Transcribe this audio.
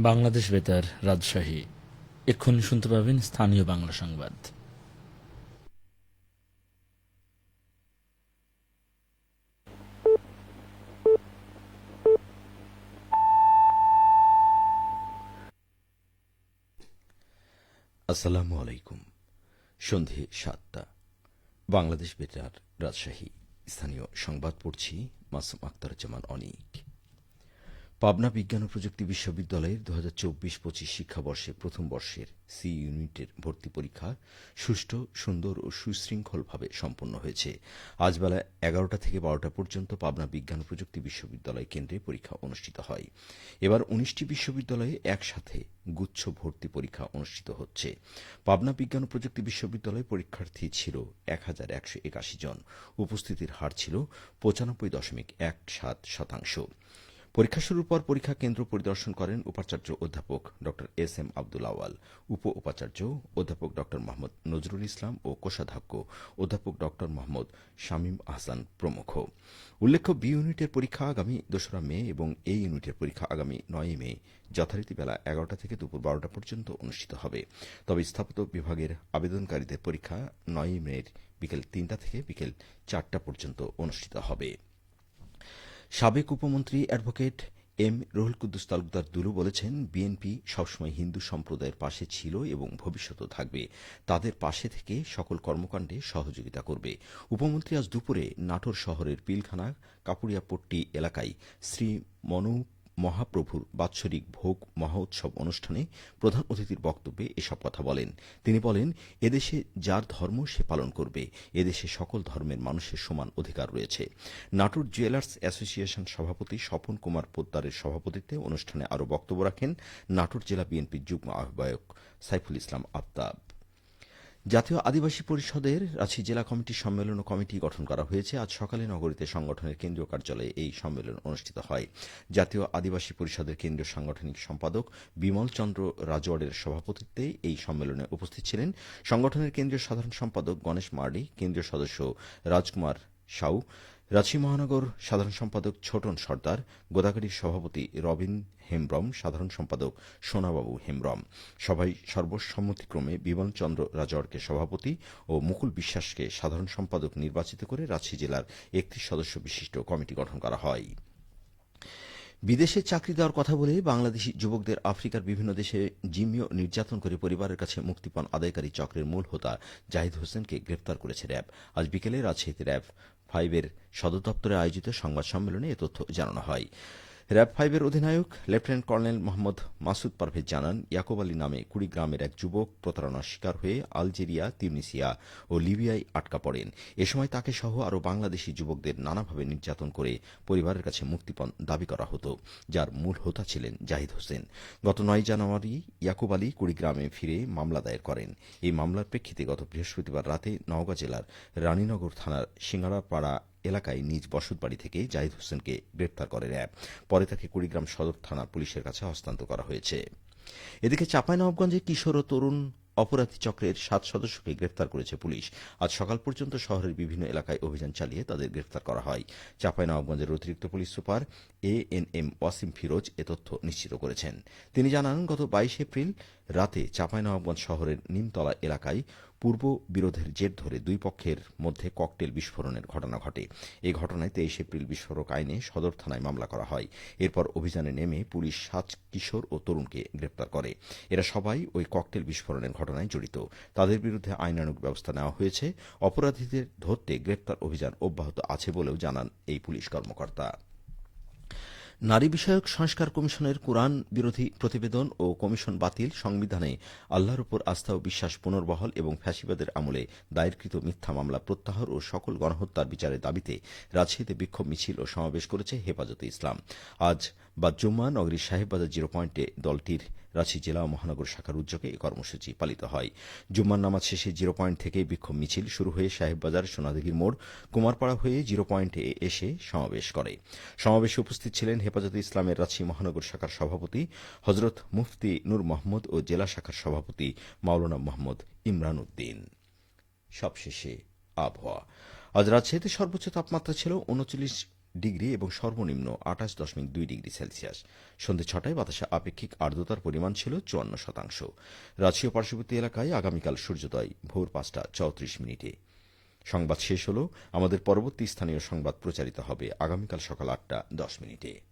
বাংলাদেশ বেতার, রাজশাহী। এক্ষুনি শুনতে পাবেন স্থানীয় বাংলা সংবাদ। আসসালামু আলাইকুম। সন্ধে ৭টা। বাংলাদেশ বেতার, রাজশাহী। স্থানীয় সংবাদ পড়ছি মাসুম আক্তারুজ্জামান অনিক। পাবনা বিজ্ঞান ও প্রযুক্তি বিশ্ববিদ্যালয়ের ২০২৪-২৫ শিক্ষাবর্ষে প্রথম বর্ষের সি ইউনিটের ভর্তি পরীক্ষা সুষ্ঠু, সুন্দর ও সুশৃঙ্খলভাবে সম্পন্ন হয়েছে। আজ বেলা ১১টা থেকে ১২টা পর্যন্ত পাবনা বিজ্ঞান ও প্রযুক্তি বিশ্ববিদ্যালয় কেন্দ্রে পরীক্ষা অনুষ্ঠিত হয়। এবার ১৯টি বিশ্ববিদ্যালয়ে একসাথে গুচ্ছ ভর্তি পরীক্ষা অনুষ্ঠিত হচ্ছে। পাবনা বিজ্ঞান ও প্রযুক্তি বিশ্ববিদ্যালয়ে পরীক্ষার্থী ছিল ১,১৮১ জন। উপস্থিতির হার ছিল ৯৫.১৭%। পরীক্ষা শুরুর পর পরীক্ষা কেন্দ্র পরিদর্শন করেন উপাচার্য অধ্যাপক ড এস এম আব্দুল আওয়াল, উপ উপাচার্য অধ্যাপক ড মোহাম্মদ নজরুল ইসলাম ও কোষাধ্যক্ষ অধ্যাপক ড মোহাম্মদ শামীম আহসান প্রমুখ। উল্লেখ্য, বি ইউনিটের পরীক্ষা আগামী ২রা মে এবং এ ইউনিটের পরীক্ষা আগামী ৯ মে যথারীতি বেলা ১১টা থেকে দুপুর ১২টা পর্যন্ত অনুষ্ঠিত হবে। তবে স্থাপত্য বিভাগের আবেদনকারীদের পরীক্ষা ৯ মের বিকেল ৩টা থেকে বিকেল ৪টা পর্যন্ত অনুষ্ঠিত হবে। সাবেক উপমন্ত্রী অ্যাডভোকেট এম রুহুল কুদ্দুস তালুকদার দুলু বলেছেন, বিএনপি সবসময় হিন্দু সম্প্রদায়ের পাশে ছিল এবং ভবিষ্যতেও থাকবে। তাদের পাশে থেকে সকল কর্মকাণ্ডে সহযোগিতা করবে। উপমন্ত্রী আজ দুপুরে নাটোর শহরের পিলখানা কাপুরিয়াপট্টি এলাকায় শ্রী মনু মহাপ্রভুর বাৎসরিক ভোগ মহোৎসব অনুষ্ঠানে প্রধান অতিথির বক্তব্যে এসব কথা বলেন। তিনি বলেন, এদেশে যার ধর্ম সে পালন করবে। এদেশে সকল ধর্মের মানুষের সমান অধিকার রয়েছে। নাটোর জুয়েলার্স অ্যাসোসিয়েশন সভাপতি স্বপন কুমার পোদ্দারের সভাপতিত্বে অনুষ্ঠানে আরও বক্তব্য রাখেন নাটোর জেলা বিএনপির যুগ্ম আহ্বায়ক সাইফুল ইসলাম আফতাব। জাতীয় আদিবাসী পরিষদের রাজশাহী জেলা কমিটির সম্মেলন ও কমিটি গঠন করা হয়েছে। আজ সকালে নগরীতে সংগঠনের কেন্দ্রীয় কার্যালয়ে এই সম্মেলন অনুষ্ঠিত হয়। জাতীয় আদিবাসী পরিষদের কেন্দ্রীয় সাংগঠনিক সম্পাদক বিমল চন্দ্র রাজওয়াড়ের সভাপতিত্বে এই সম্মেলনে উপস্থিত ছিলেন সংগঠনের কেন্দ্রীয় সাধারণ সম্পাদক গণেশ মার্ডি, কেন্দ্রীয় সদস্য রাজকুমার সাউ, রাজশাহী মহানগর সাধারণ সম্পাদক ছোটন সর্দার, গোদাগাড়ির সভাপতি রবিন হেমব্রম, সাধারণ সম্পাদক সোনাবাবু হেমব্রম। সভায় সর্বসম্মতিক্রমে বিমল চন্দ্র রাজওয়াড়কে সভাপতি ও মুকুল বিশ্বাসকে সাধারণ সম্পাদক নির্বাচিত করে রাজশাহী জেলার ৩১ সদস্য বিশিষ্ট কমিটি গঠন করা হয়। বিদেশে চাকরি দেওয়ার কথা বলে বাংলাদেশি যুবকদের আফ্রিকার বিভিন্ন দেশে জিম্মি ও নির্যাতন করে পরিবারের কাছে মুক্তিপণ আদায়কারী চক্রের মূল হোতা জাহিদ হোসেনকে গ্রেপ্তার করেছে র্যাব। আজ বিকেলে রাজশাহীতে র্যাব 5-এর সদর দপ্তরে আয়োজিত সংবাদ সম্মেলনে এ তথ্য জানানো হয়। র্যাব 5-এর অধিনায়ক লেফটেন্যান্ট কর্নেল মোহাম্মদ মাসুদ পারভেজ জানান, ইয়াকুব আলী নামে কুড়িগ্রামের এক যুবক প্রতারণার শিকার হয়ে আলজেরিয়া, তিউনিসিয়া ও লিবিয়ায় আটকা পড়েন। এ সময় তাকে সহ আরও বাংলাদেশি যুবকদের নানাভাবে নির্যাতন করে পরিবারের কাছে মুক্তিপণ দাবি করা হতো, যার মূল হোতা ছিলেন জাহিদ হোসেন। গত ৯ জানুয়ারি ইয়াকুব আলী কুড়িগ্রামে ফিরে মামলা দায়ের করেন। এই মামলার প্রেক্ষিতে গত বৃহস্পতিবার রাতে নওগাঁ জেলার রানীনগর থানার সিঙ্গারাপাড়া এলাকায় নিজ বসতবাড়ি থেকে জাহিদ হোসেনকে গ্রেপ্তার করে র্যাব। পরে তাকে কুড়িগ্রাম সদর থানা পুলিশের কাছে হস্তান্তর করা হয়েছে। এদিকে চাঁপাইনবাবগঞ্জে কিশোর ও তরুণ অপরাধী চক্রের 7 সদস্যকে গ্রেপ্তার করেছে পুলিশ। আজ সকাল পর্যন্ত শহরের বিভিন্ন এলাকায় অভিযান চালিয়ে তাদের গ্রেপ্তার করা হয়। চাঁপাইনবাবগঞ্জের অতিরিক্ত police super ANM Wasim Firoz এ তথ্য নিশ্চিত করেছেন। তিনি জানান, গত 22 এপ্রিল রাতে চাঁপাইনবাবগঞ্জ শহরের নিমতলা এলাকায় পূর্ব বিরোধের জের ধরে দুই পক্ষের মধ্যে ককটেল বিস্ফোরণের ঘটনা ঘটে। এই ঘটনায় 23 এপ্রিল বিস্ফোরক আইনে সদর থানায় মামলা করা হয়। এরপর অভিযানে নেমে পুলিশ 7 কিশোর ও তরুণকে গ্রেপ্তার করে। এরা সবাই ওই ককটেল বিস্ফোরণের ঘটনায় জড়িত। তাদের বিরুদ্ধে আইনানুগ ব্যবস্থা নেওয়া হয়েছে। অপরাধীদের ধরতে গ্রেপ্তার অভিযান অব্যাহত আছে বলেও জানান এই পুলিশ কর্মকর্তা। নারী বিষয়ক সংস্কার কমিশনের কোরআন বিরোধী প্রতিবেদন ও কমিশন বাতিল, সংবিধানে আল্লাহর উপর আস্থা ও বিশ্বাস পুনর্বহাল এবং ফ্যাসিবাদের আমলে দায়েরকৃত মিথ্যা মামলা প্রত্যাহার ও সকল গণহত্যার বিচারের দাবিতে রাজশাহীতে বিক্ষোভ মিছিল ও সমাবেশ করেছে হেফাজতে ইসলাম। আজ বা জুম্মা নগরীর সাহেববাজার 0 পয়েন্টে দলটির রাজশাহী জেলা ও মহানগর শাখার উদ্যোগে এই কর্মসূচি পালিত হয়। জুম্মার নামাজ শেষে 0 পয়েন্ট থেকে বিক্ষোভ মিছিল শুরু হয়ে সাহেববাজার, সোনাদিঘির মোড়, কুমারপাড়া হয়ে 0 পয়েন্টে এসে সমাবেশ করে। সমাবেশে উপস্থিত ছিলেন হেফাজতে ইসলামের রাজশাহী মহানগর শাখার সভাপতি হজরত মুফতি নূর মোহাম্মদ ও জেলা শাখার সভাপতি মাওলানা মোহাম্মদ ইমরান উদ্দিন। সবশেষে আবহাওয়া। আজ রাজশাহীতে সর্বোচ্চ তাপমাত্রা ছিল ডিগ্রি এবং সর্বনিম্ন ২৮.২ ডিগ্রি সেলসিয়াস। সন্ধে ৬টায় বাতাসে আপেক্ষিক আর্দ্রতার পরিমাণ ছিল ৫৪%। রাজশাহী ও পার্শ্ববর্তী এলাকায় আগামীকাল সূর্যোদয় ভোর ৫টা ৩৪ মিনিটে। সংবাদ শেষ হল। আমাদের পরবর্তী স্থানীয় সংবাদ প্রচারিত হবে আগামীকাল সকাল ৮টা ১০ মিনিটে।